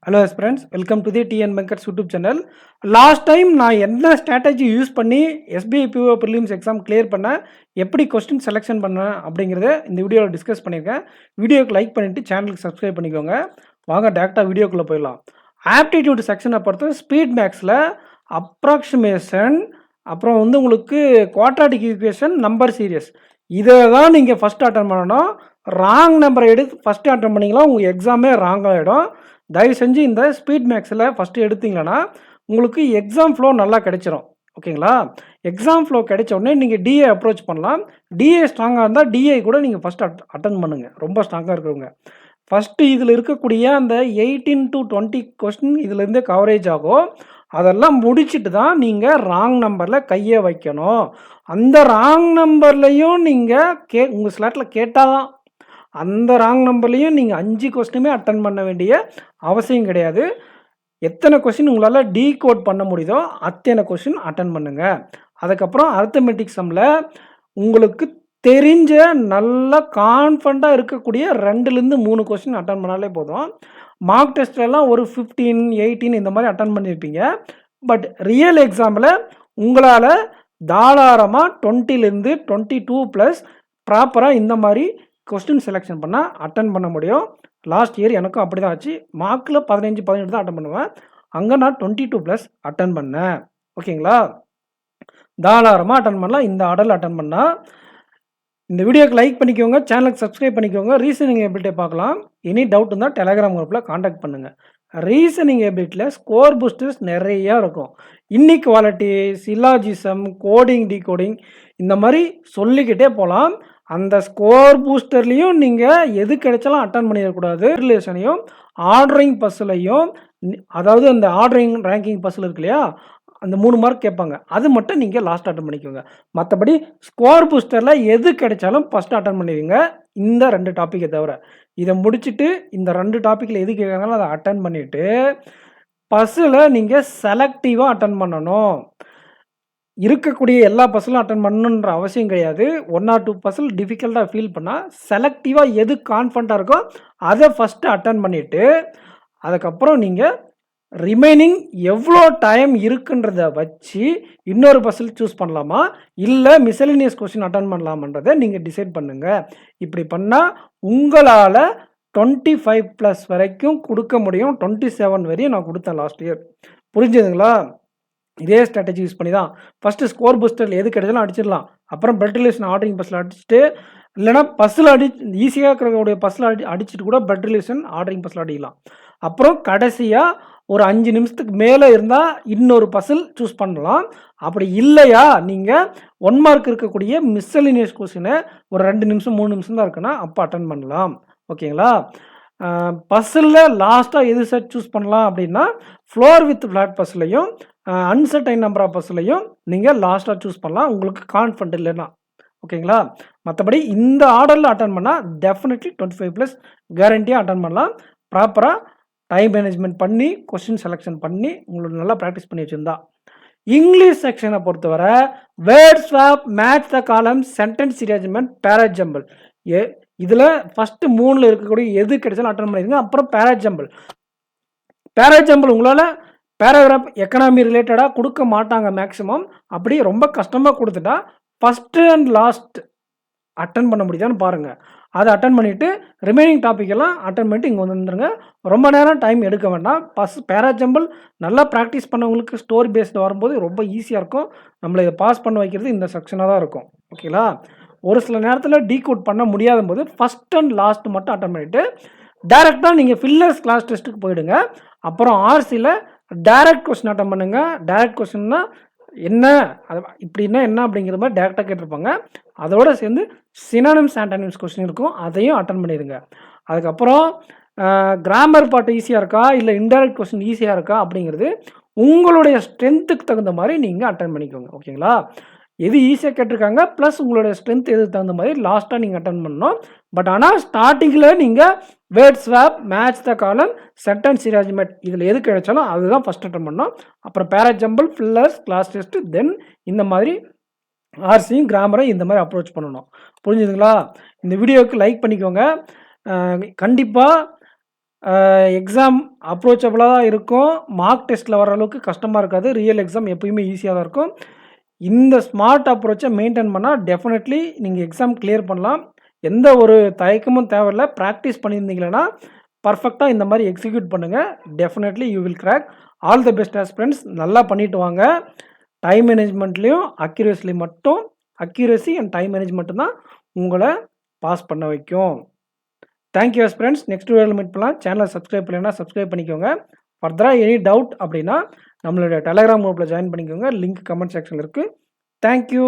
Hello friends, welcome to the TN பெங்கட்ஸ் YouTube channel. Last time நான் என்ன strategy use பண்ணி SBI PO prelims exam clear பண்ணேன், எப்படி கொஸ்டின் செலெக்ஷன் பண்ணேன் அப்படிங்கிறத இந்த வீடியோவில் டிஸ்கஸ் பண்ணியிருக்கேன். வீடியோக்கு லைக் பண்ணிவிட்டு சேனலுக்கு சப்ஸ்கிரைப் பண்ணிக்கோங்க. வாங்க டேரெக்டாக வீடியோக்குள்ளே போயிடலாம். ஆப்டிடியூட் செக்ஷனை பொறுத்த ஸ்பீட் மேக்ஸில் அப்ராக்சிமேஷன், அப்புறம் உங்களுக்கு குவாட்ராட்டிக் ஈக்குவேஷன், நம்பர் சீரியஸ், இதை தான் நீங்கள் ஃபஸ்ட்டு அட்டன் பண்ணணும். ராங் நம்பரை எடுத்து ஃபஸ்ட்டு அட்டன் பண்ணிங்களா உங்கள் எக்ஸாமே ராங் ஆகிடும். தயவு செஞ்சு இந்த ஸ்பீட் மேக்ஸில் ஃபஸ்ட்டு எடுத்தீங்கன்னா உங்களுக்கு எக்ஸாம் ஃப்ளோ நல்லா கிடைச்சிரும். ஓகேங்களா? எக்ஸாம் ஃப்ளோ கிடைச்ச உடனே நீங்கள் டிஏ அப்ரோச் பண்ணலாம். டிஏ ஸ்ட்ராங்காக இருந்தால் டிஏ கூட நீங்கள் ஃபஸ்ட்டு அட்டன் பண்ணுங்கள். ரொம்ப ஸ்ட்ராங்காக இருக்கிறவங்க ஃபஸ்ட்டு இதில் இருக்கக்கூடிய அந்த 18 to 20 கொஸ்டின் இதிலேருந்தே கவரேஜ் ஆகும். அதெல்லாம் முடிச்சுட்டு தான் நீங்கள் ராங் நம்பரில் கையை வைக்கணும். அந்த ராங் நம்பர்லையும் நீங்கள் உங்கள் ஸ்லாட்டில் கேட்டால் தான் அந்த ராங் நம்பர்லையும் நீங்கள் 5 கொஸ்டினுமே அட்டன் பண்ண வேண்டிய அவசியம் கிடையாது. எத்தனை கொஸ்டின் உங்களால் டீகோட் பண்ண முடியுதோ அத்தனை கொஸ்டின் அட்டன் பண்ணுங்கள். அதுக்கப்புறம் அரித்மெட்டிக் சம்மில் உங்களுக்கு தெரிஞ்ச நல்ல கான்ஃபிடண்ட்டாக இருக்கக்கூடிய 2லேருந்து 3 கொஸ்டின் அட்டன் பண்ணாலே போதும். மார்க் டெஸ்ட்லலாம் ஒரு 15, 18 இந்த மாதிரி அட்டன் பண்ணியிருப்பீங்க. பட் ரியல் எக்ஸாமில் உங்களால் தாராளமாக 20லேருந்து 22+ ப்ராப்பராக இந்த மாதிரி கொஸ்டின் செலெக்ஷன் பண்ணால் அட்டன் பண்ண முடியும். லாஸ்ட் இயர் எனக்கும் அப்படி தான் ஆச்சு. மார்க்கில் 15, 18 தான் அட்டன் பண்ணுவேன். அங்கே நான் 22+ அட்டன் பண்ணேன். ஓகேங்களா? தாராளமாக அட்டன் பண்ணலாம். இந்த ஆர்டரில் அட்டன் பண்ணால் இந்த வீடியோக்கு லைக் பண்ணிக்கோங்க, சேனலுக்கு சப்ஸ்கிரைப் பண்ணிக்கோங்க. ரீசனிங் எபிலிட்டியை பார்க்கலாம். எனி டவுட் இருந்தால் டெலகிராம் குரூப்பில் காண்டாக்ட் பண்ணுங்கள். ரீசனிங் எபிலிட்டியில் ஸ்கோர் பூஸ்டர்ஸ் நிறையா இருக்கும். இன்இக்வாலிட்டி, சிலாஜிசம், கோடிங், டீகோடிங் இந்த மாதிரி சொல்லிக்கிட்டே போகலாம். அந்த ஸ்கோர் பூஸ்டர்லேயும் நீங்கள் எது கிடைச்சாலும் அட்டன் பண்ணிடக்கூடாது. ரிலேஷனையும் ஆர்டரிங் பஸ்ஸுலையும், அதாவது அந்த ஆர்டரிங் ரேங்கிங் பஸ்ஸில் இருக்கு இல்லையா, அந்த 3 மார்க் கேட்பாங்க. அது மட்டும் நீங்கள் லாஸ்ட் அட்டன் பண்ணிக்கோங்க. மற்றபடி ஸ்கோர் பூஸ்டரில் எது கிடைச்சாலும் ஃபஸ்ட்டு அட்டன் பண்ணிடுவீங்க. இந்த 2 டாப்பிக்கை தவிர இதை முடிச்சுட்டு இந்த 2 டாப்பிக்கில் எது கேட்குறாங்களோ அதை அட்டன் பண்ணிவிட்டு பஸ்ஸில் நீங்கள் செலக்டிவாக அட்டன் பண்ணணும். இருக்கக்கூடிய எல்லா பஸ்ஸிலும் அட்டன் பண்ணணுன்ற அவசியம் கிடையாது. 1 or 2 பஸ்ஸில் டிஃபிகல்ட்டாக ஃபீல் பண்ணால் செலக்டிவாக எது கான்ஃபிடண்ட்டாக இருக்கோ அதை ஃபஸ்ட்டு அட்டன் பண்ணிவிட்டு அதுக்கப்புறம் நீங்கள் ரிமைனிங் எவ்வளோ டைம் இருக்குன்றத வச்சு இன்னொரு பஸ்ஸில் சூஸ் பண்ணலாமா இல்லை மிசலினியஸ் கொஸ்டின் அட்டன் பண்ணலாமன்றதை நீங்கள் டிசைட் பண்ணுங்கள். இப்படி பண்ணால் உங்களால் 25+ வரைக்கும் கொடுக்க முடியும். 27 வரையும் நான் கொடுத்தேன் லாஸ்ட் இயர். புரிஞ்சுதுங்களா? இதே ஸ்ட்ராட்டஜி யூஸ் பண்ணி தான் ஃபஸ்ட்டு ஸ்கோர் பூஸ்டரில் எது கிடைச்சாலும் அடிச்சிடலாம். அப்புறம் பிளட் ரிலேஷன் ஆர்டரிங் பஸ்ஸில் அடிச்சுட்டு, இல்லைனா பஸ்ஸில் ஈஸியாக இருக்கிறக்கூடிய பஸ்ஸில் அடிச்சுட்டு கூட பிளட் ரிலேஷன் ஆர்டரிங் பஸ்ஸில் அடிக்கலாம். அப்புறம் கடைசியாக ஒரு 5 நிமிஷத்துக்கு மேலே இருந்தால் இன்னொரு பஸ்ஸில் சூஸ் பண்ணலாம். அப்படி இல்லையா நீங்கள் 1 மார்க் இருக்கக்கூடிய மிஸ்சலினியஸ் கொஸ்டினை ஒரு 2 நிமிஷம் 3 நிமிஷம் தான் இருக்குன்னா அப்போ அட்டன் பண்ணலாம். ஓகேங்களா? பஸ்ஸில் லாஸ்ட்டாக எது செட் சூஸ் பண்ணலாம் அப்படின்னா ஃப்ளோர் வித் ஃப்ளாட் பஸ்லையும் அன்சர்டைன் நம்பர் ஆஃப் பஸ்லையும் நீங்கள் லாஸ்ட்டாக சூஸ் பண்ணலாம் உங்களுக்கு கான்ஃபிடன்ட் இல்லைன்னா. ஓகேங்களா? மற்றபடி இந்த ஆர்டரில் அட்டன் பண்ணால் டெஃபினெட்லி 25+ கேரண்டியாக அட்டன் பண்ணலாம். ப்ராப்பராக டைம் மேனேஜ்மெண்ட் பண்ணி கொஸ்டின் செலெக்ஷன் பண்ணி உங்களுக்கு நல்லா ப்ராக்டிஸ் பண்ணி வச்சுருந்தா. இங்கிலீஷ் செக்ஷனை பொறுத்தவரை வேர்ட் ஸ்வாப், மேட்ச் த காலம், சென்டென்ஸ் ரீஅரேஞ்ச்மெண்ட், பேராஜம்பிள், இதில் ஃபஸ்ட்டு 3ல் இருக்கக்கூடிய எது கிடைச்சாலும் அட்டன் பண்ணிடுங்க. அப்புறம் பேராஜம்பிள் உங்களால் பேராகிராஃப் எக்கனாமி ரிலேட்டடாக கொடுக்க மாட்டாங்க மேக்ஸிமம். அப்படி ரொம்ப கஷ்டமாக கொடுத்துட்டா ஃபஸ்ட்டு அண்ட் லாஸ்ட் அட்டன் பண்ண முடியுதான்னு பாருங்கள். அதை அட்டன் பண்ணிவிட்டு ரிமைனிங் டாப்பிக்கெல்லாம் அட்டன் பண்ணிட்டு இங்கே வந்துருங்க. ரொம்ப நேரம் டைம் எடுக்க வேண்டாம். பேராஜம்பிள் நல்லா ப்ராக்டிஸ் பண்ணவங்களுக்கு ஸ்டோரி பேஸ்டு வரும்போது ரொம்ப ஈஸியாக இருக்கும். நம்மளை இதை பாஸ் பண்ண வைக்கிறது இந்த செக்ஷனாக தான் இருக்கும். ஓகேங்களா? ஒரு சில நேரத்தில் டீகோட் பண்ண முடியாத போது ஃபஸ்ட் அண்ட் லாஸ்ட் மட்டும் அட்டன் பண்ணிவிட்டு டேரெக்டாக நீங்கள் ஃபில்லர்ஸ் கிளாஸ் டெஸ்ட்டுக்கு போயிடுங்க. அப்புறம் ஆர்சியில் டைரக்ட் கொஸ்டின் அட்டன் பண்ணுங்கள். டைரக்ட் கொஸ்டின்னா என்ன, அது இப்படின்னா என்ன அப்படிங்கிற மாதிரி டேரெக்டாக கேட்டிருப்பாங்க. அதோடு சேர்ந்து சினானிம்ஸ் ஆன்டானிம்ஸ் கொஸ்டின் இருக்கும், அதையும் அட்டன் பண்ணிடுங்க. அதுக்கப்புறம் கிராமர் பார்ட் ஈஸியாக இருக்கா இல்லை இன்டைரக்ட் கொஸ்டின் ஈஸியாக இருக்கா அப்படிங்கிறது உங்களுடைய ஸ்ட்ரென்த்துக்கு தகுந்த மாதிரி நீங்கள் அட்டன் பண்ணிக்கோங்க. ஓகேங்களா? எது ஈஸியாக கேட்டிருக்காங்க ப்ளஸ் உங்களுடைய ஸ்ட்ரென்த் எது தகுந்த மாதிரி லாஸ்ட்டாக நீங்கள் அட்டன் பண்ணணும். பட் ஆனால் ஸ்டார்டிங்கில் நீங்கள் வேர்ட் ஸ்வாப், மேட்ச் த காலம், சென்டென்ஸ் ரீஅரேஞ்ச்மெண்ட் இதில் எது கிடைச்சாலும் அதுதான் ஃபஸ்ட் அட்டன் பண்ணணும். அப்புறம் பேராஜம்பிள், ஃபில்லர்ஸ், கிளாஸ் டெஸ்ட்டு, தென் இந்த மாதிரி ஆர்சியும் கிராமரை இந்த மாதிரி அப்ரோச் பண்ணணும். புரிஞ்சுதுங்களா? இந்த வீடியோவுக்கு லைக் பண்ணிக்கோங்க. கண்டிப்பாக எக்ஸாம் அப்ரோச்சபிளா தான் இருக்கும். மார்க் டெஸ்ட்டில் வர அளவுக்கு கஷ்டமா இருக்காது. ரியல் எக்ஸாம் எப்பயுமே ஈஸியா தான் இருக்கும். இந்த ஸ்மார்ட் அப்ரோச்சை மெயின்டெயின் பண்ணா டெஃபினெட்லி நீங்க எக்ஸாம் கிளியர் பண்ணலாம். எந்த ஒரு தயக்கமும் தேவையில்ல. பிராக்டிஸ் பண்ணியிருந்தீங்கன்னா, பர்ஃபெக்ட்டா இந்த மாரி எக்ஸிக்யூட் பண்ணுங்க. Definitely you will crack. All the best aspirants. நல்லா பண்ணிட்டு வாங்க. டைம் மேனேஜ்மெண்ட்லயும் அக்யூரசி அண்ட் டைம் மேனேஜ்மெண்ட் தான் உங்கள பாஸ் பண்ண வைக்கும். Thank you aspirants. நெக்ஸ்ட் வீடியோல மீட் பண்ணலாம். சேனலை சப்ஸ்கிரைப் பண்ணலைன்னா சப்ஸ்கிரைப் பண்ணிக்கோங்க. ஃபர்தரா எனி டவுட் அப்படின்னா நம்மளுடைய டெலகிராம் குரூப்ல ஜாயின் பண்ணிக்கோங்க. லிங்க் கமெண்ட் செக்ஷன்ல இருக்கு. Thank you.